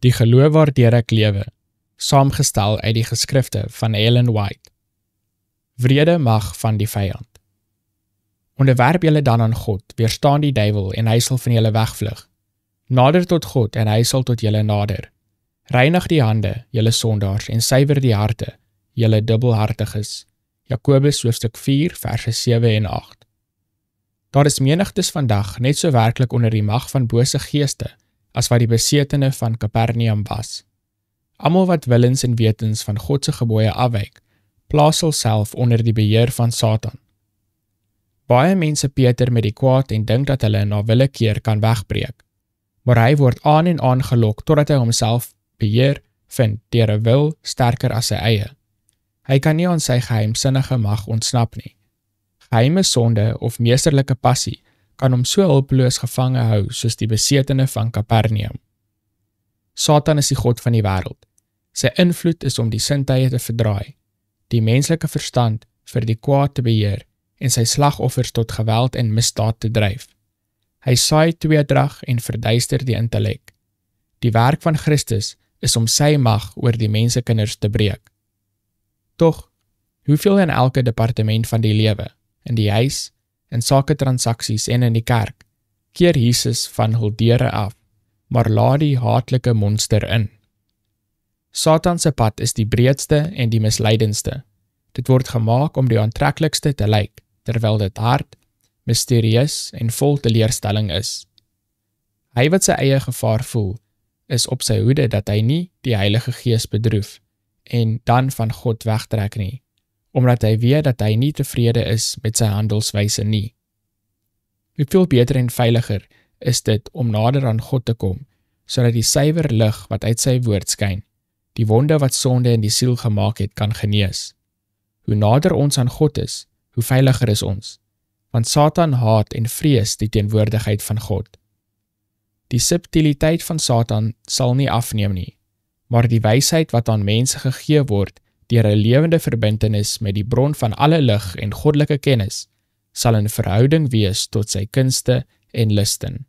Die geloof waardeur ek lewe, saamgestel uit die geskrifte van Ellen White. Wrede mag van die vyand. Onderwerp julle dan aan God, weerstaan die duiwel en hy sal van julle wegvlug. Nader tot God en hy sal tot julle nader. Reinig die hande, julle sondaars, en suiwer die harte, julle dubbelhartiges. Jakobus hoofstuk 4, verse 7 en 8. Daar is menigtes vandag net so werklik onder die mag van bose geeste, as wat die besetene van Kapernaum was. Almal wat willens en wetens van God se gebooie afwyk, plaas hulself onder die beheer van Satan. Baie mense peter met die kwaad en dink dat hulle na willekeur kan wegbreek, maar hy word aan en aan gelok totdat hy homself beheer vind deur 'n wil sterker as sy eie. Hy kan nie aan sy geheimsinnige mag ontsnap nie. Geheime sonde of meesterlike passie kan hom so hulpeloos gevange hou soos die besetene van Kapernaum. Satan is die god van die wêreld. Sy invloed is om die sintuie te verdraai, die menslike verstand vir die kwaad te beheer en sy slagoffers tot geweld en misdaad te dryf. Hy saai tweedrag en verduister die intellek. Die werk van Christus is om sy mag oor die mensekinders te breek. Tog, hoeveel in elke departement van die lewe, in die huis, in sake transaksies en in die kerk, keer Jesus van hul deure af, maar laat die haatlike monster in. Satan se pad is die breedste en die misleidendste. Dit word gemaak om die aantreklikste te lyk, terwyl dit hard, mysterieus en vol teleurstelling is. Hy wat sy eie gevaar voel, is op sy hoede dat hy nie die Heilige Gees bedroef en dan van God wegtrek nie, omdat hy weet dat hy nie tevrede is met sy handelswyse nie. Hoeveel beter en veiliger is dit om nader aan God te kom, sodat die suiwer lig wat uit sy woord skyn, die wonde wat sonde in die siel gemaak het, kan genees. Hoe nader ons aan God is, hoe veiliger is ons, want Satan haat en vrees die teenwoordigheid van God. Die subtiliteit van Satan sal nie afneem nie, maar die wysheid wat aan mense gegee word deur 'n lewende verbintenis met die bron van alle lig en goddelike kennis, sal in verhouding wees tot sy kunste en listen.